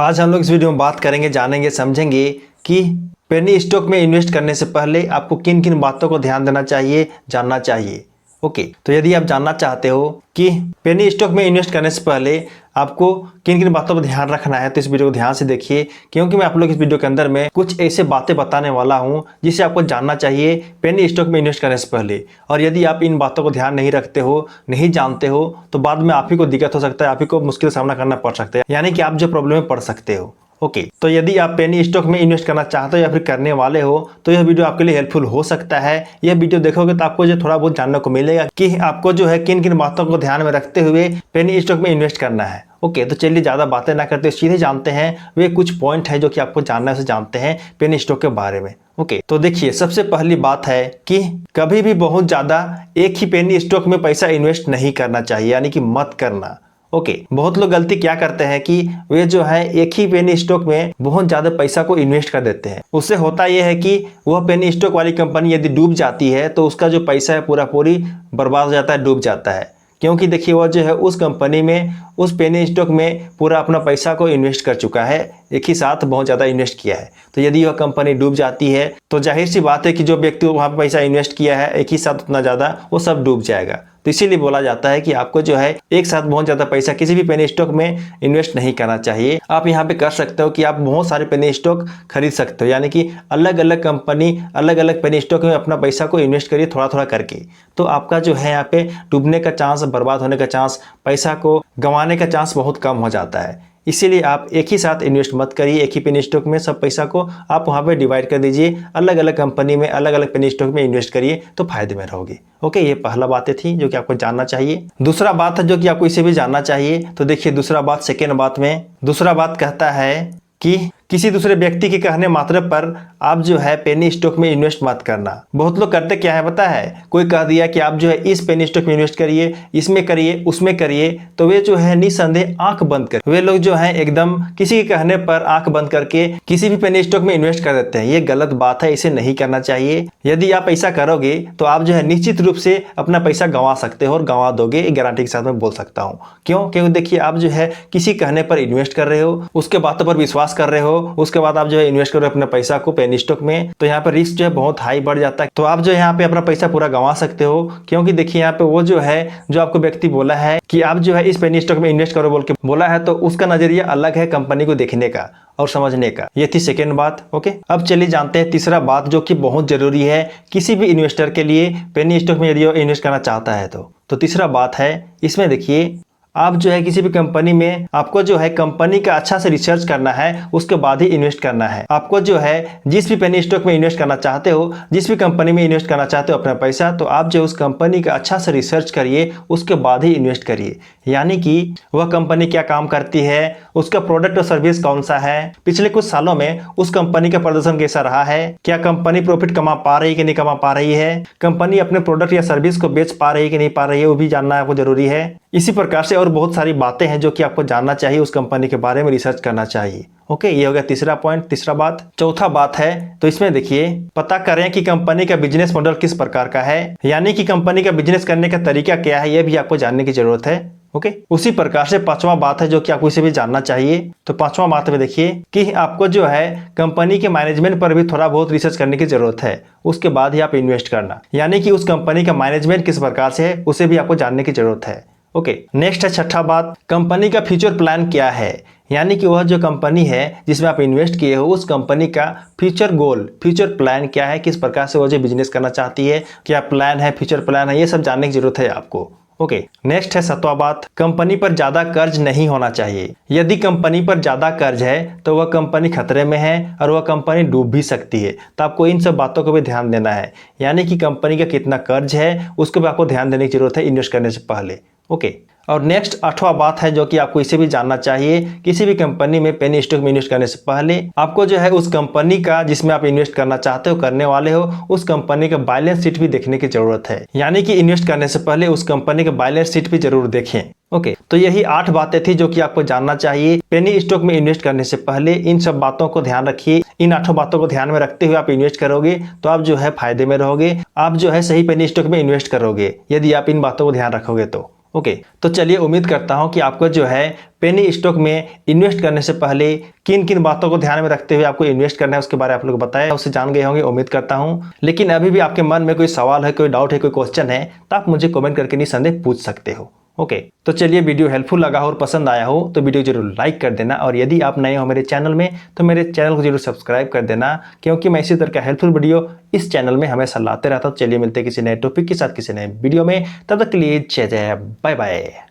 आज हम लोग इस वीडियो में बात करेंगे, जानेंगे, समझेंगे कि पेनी स्टॉक में इन्वेस्ट करने से पहले आपको किन किन बातों को ध्यान देना चाहिए, जानना चाहिए। ओके, तो यदि आप जानना चाहते हो कि पेनी स्टॉक में इन्वेस्ट करने से पहले आपको किन किन बातों पर ध्यान रखना है, तो इस वीडियो को ध्यान से देखिए, क्योंकि मैं आप लोग इस वीडियो के अंदर में कुछ ऐसे बातें बताने वाला हूं जिसे आपको जानना चाहिए पेनी स्टॉक में इन्वेस्ट करने से पहले। और यदि आप इन बातों को ध्यान नहीं रखते हो, नहीं जानते हो, तो बाद में आप ही को दिक्कत हो सकता है, आप ही को मुश्किल सामना करना पड़ सकता है, यानी कि आप जो प्रॉब्लम में पड़ सकते हो। ओके, तो यदि आप पेनी स्टॉक में इन्वेस्ट करना चाहते हो या फिर करने वाले हो तो यह वीडियो आपके लिए हेल्पफुल हो सकता है। यह वीडियो देखोगे तो आपको जो थोड़ा बहुत जानने को मिलेगा कि आपको जो है किन किन बातों को ध्यान में रखते हुए पेनी स्टॉक में इन्वेस्ट करना है। ओके, तो चलिए ज़्यादा बातें ना करते सीधे जानते हैं वे कुछ पॉइंट है जो कि आपको जानना है, उसे जानते हैं पेनी स्टॉक के बारे में। ओके, तो देखिए, सबसे पहली बात है कि कभी भी बहुत ज़्यादा एक ही पेनी स्टॉक में पैसा इन्वेस्ट नहीं करना चाहिए, यानी कि मत करना। ओके, बहुत लोग गलती क्या करते हैं कि वे जो है एक ही पेनी स्टॉक में बहुत ज्यादा पैसा को इन्वेस्ट कर देते हैं। उससे होता यह है कि वह पेनी स्टॉक वाली कंपनी यदि डूब जाती है तो उसका जो पैसा है पूरा पूरी बर्बाद हो जाता है, डूब जाता है। क्योंकि देखिए, वह जो है उस कंपनी में, उस पेनी स्टॉक में पूरा अपना पैसा को इन्वेस्ट कर चुका है, एक ही साथ बहुत ज़्यादा इन्वेस्ट किया है। तो यदि वह कंपनी डूब जाती है तो जाहिर सी बात है कि जो व्यक्ति वहाँ पर पैसा इन्वेस्ट किया है एक ही साथ उतना ज़्यादा, वो सब डूब जाएगा। तो इसीलिए बोला जाता है कि आपको जो है एक साथ बहुत ज़्यादा पैसा किसी भी पेनी स्टॉक में इन्वेस्ट नहीं करना चाहिए। आप यहाँ पे कर सकते हो कि आप बहुत सारे पेनी स्टॉक खरीद सकते हो, यानी कि अलग अलग कंपनी, अलग अलग पेनी स्टॉक में अपना पैसा को इन्वेस्ट करिए थोड़ा थोड़ा करके। तो आपका जो है यहाँ पे डूबने का चांस, बर्बाद होने का चांस, पैसा को गंवाने का चांस बहुत कम हो जाता है। इसीलिए आप एक ही साथ इन्वेस्ट मत करिए, एक ही पेनी स्टॉक में सब पैसा को आप वहाँ पे डिवाइड कर दीजिए, अलग अलग कंपनी में, अलग अलग पेनी स्टॉक में इन्वेस्ट करिए तो फायदे में रहोगे। ओके, ये पहला बातें थी जो कि आपको जानना चाहिए। दूसरा बात है जो कि आपको इसे भी जानना चाहिए। तो देखिए, दूसरा बात, सेकेंड बात में दूसरा बात कहता है कि किसी दूसरे व्यक्ति के कहने मात्र पर आप जो है पेनी स्टॉक में इन्वेस्ट मत करना। बहुत लोग करते क्या है पता है, कोई कह दिया कि आप जो है इस पेनी स्टॉक में इन्वेस्ट करिए, इसमें करिए, उसमें करिए, तो वे जो है निसंदेह आंख बंद कर, वे लोग जो है एकदम किसी के कहने पर आंख बंद करके किसी भी पेनी स्टॉक में इन्वेस्ट कर देते हैं। ये गलत बात है, इसे नहीं करना चाहिए। यदि आप ऐसा करोगे तो आप जो है निश्चित रूप से अपना पैसा गंवा सकते हो और गंवा दोगे, गारंटी के साथ मैं बोल सकता हूँ। क्योंकि देखिए, आप जो है किसी कहने पर इन्वेस्ट कर रहे हो, उसके बातों पर विश्वास कर रहे हो, उसके बाद आप जो है इन्वेस्ट करो अपने पैसा को पेनी स्टॉक में, तो यहाँ पे रिस्क जो है बहुत हाई बढ़ जाता है। तो आप जो यहाँ पे अपना पैसा पूरा गंवा सकते हो। क्योंकि देखिए, यहाँ पे वो जो है, जो आपको व्यक्ति बोला है कि आप जो है इस पेनी स्टॉक में इन्वेस्ट करो बोल के बोला है, तो उसका नजरिया अलग है कंपनी को देखने का और समझने का। ये थी सेकेंड बात। ओके, अब चलिए जानते हैं तीसरा बात जो कि बहुत जरूरी है किसी भी इन्वेस्टर के लिए, पेनी स्टॉक में यदि वो इन्वेस्ट करना चाहता है तो तीसरा बात है, इसमें देखिए, आप जो है किसी भी कंपनी में आपको जो है कंपनी का अच्छा से रिसर्च करना है, उसके बाद ही इन्वेस्ट करना है। आपको जो है जिस भी पेनी स्टॉक में इन्वेस्ट करना चाहते हो, जिस भी कंपनी में इन्वेस्ट करना चाहते हो अपना पैसा, तो आप जो उस कंपनी का अच्छा से रिसर्च करिए, उसके बाद ही इन्वेस्ट करिए। यानी कि वह कंपनी क्या काम करती है, उसका प्रोडक्ट और सर्विस कौन सा है, पिछले कुछ सालों में उस कंपनी का प्रदर्शन कैसा रहा है, क्या कंपनी प्रॉफिट कमा पा रही है कि नहीं कमा पा रही है, कंपनी अपने प्रोडक्ट या सर्विस को बेच पा रही है कि नहीं पा रही है, वो भी जानना आपको जरूरी है। इसी प्रकार से और बहुत सारी बातें हैं जो कि आपको जानना चाहिए, उस कंपनी के बारे में रिसर्च करना चाहिए। ओके, ये हो गया तीसरा पॉइंट, तीसरा बात। चौथा बात है, तो इसमें देखिए, पता करें कि कंपनी का बिजनेस मॉडल किस प्रकार का है, यानी कि कंपनी का बिजनेस करने का तरीका क्या है, यह भी आपको जानने की जरूरत है। ओके, उसी प्रकार से पांचवा बात है जो कि आपको इसे भी जानना चाहिए। तो पांचवा बात में देखिए कि आपको जो है कंपनी के मैनेजमेंट पर भी थोड़ा बहुत रिसर्च करने की जरूरत है, उसके बाद ही आप इन्वेस्ट करना, यानी कि उस कंपनी का मैनेजमेंट किस प्रकार से है उसे भी आपको जानने की जरूरत है। ओके, नेक्स्ट है छठा बात, कंपनी का फ्यूचर प्लान क्या है, यानी कि वह जो कंपनी है जिसमें आप इन्वेस्ट किए हो, उस कंपनी का फ्यूचर गोल, फ्यूचर प्लान क्या है, किस प्रकार से वो जो बिजनेस करना चाहती है, क्या प्लान है, फ्यूचर प्लान है, ये सब जानने की जरूरत है आपको। ओके, नेक्स्ट है सातवां बात, कंपनी पर ज्यादा कर्ज नहीं होना चाहिए। यदि कंपनी पर ज्यादा कर्ज है तो वह कंपनी खतरे में है और वह कंपनी डूब भी सकती है। तो आपको इन सब बातों को भी ध्यान देना है, यानी कि कंपनी का कितना कर्ज है उसको भी आपको ध्यान देने की जरूरत है इन्वेस्ट करने से पहले। ओके, और नेक्स्ट आठवां बात है जो कि आपको इसे भी जानना चाहिए, किसी भी कंपनी में पेनी स्टॉक में इन्वेस्ट करने से पहले आपको जो है उस कंपनी का, जिसमें आप इन्वेस्ट करना चाहते हो, करने वाले हो, उस कंपनी का बैलेंस शीट भी देखने की जरूरत है। यानी कि इन्वेस्ट करने से पहले उस कंपनी का बैलेंस शीट भी जरूर देखें। ओके, तो यही 8 बातें थी जो कि आपको जानना चाहिए पेनी स्टॉक में इन्वेस्ट करने से पहले। इन सब बातों को ध्यान रखिए, इन 8 बातों को ध्यान में रखते हुए आप इन्वेस्ट करोगे तो आप जो है फायदे में रहोगे, आप जो है सही पेनी स्टॉक में इन्वेस्ट करोगे यदि आप इन बातों को ध्यान रखोगे तो। ओके, तो चलिए उम्मीद करता हूं कि आपको जो है पेनी स्टॉक में इन्वेस्ट करने से पहले किन किन बातों को ध्यान में रखते हुए आपको इन्वेस्ट करना है उसके बारे में आप लोग बताया, उससे जान गए होंगे उम्मीद करता हूं। लेकिन अभी भी आपके मन में कोई सवाल है, कोई डाउट है, कोई क्वेश्चन है तो आप मुझे कमेंट करके निसंदेह पूछ सकते हो। ओके, तो चलिए वीडियो हेल्पफुल लगा हो और पसंद आया हो तो वीडियो जरूर लाइक कर देना, और यदि आप नए हो मेरे चैनल में तो मेरे चैनल को जरूर सब्सक्राइब कर देना, क्योंकि मैं इसी तरह का हेल्पफुल वीडियो इस चैनल में हमेशा लाते रहता हूं। चलिए मिलते हैं किसी नए टॉपिक के साथ किसी नए वीडियो में, तब तक के लिए जय जय, बाय बाय।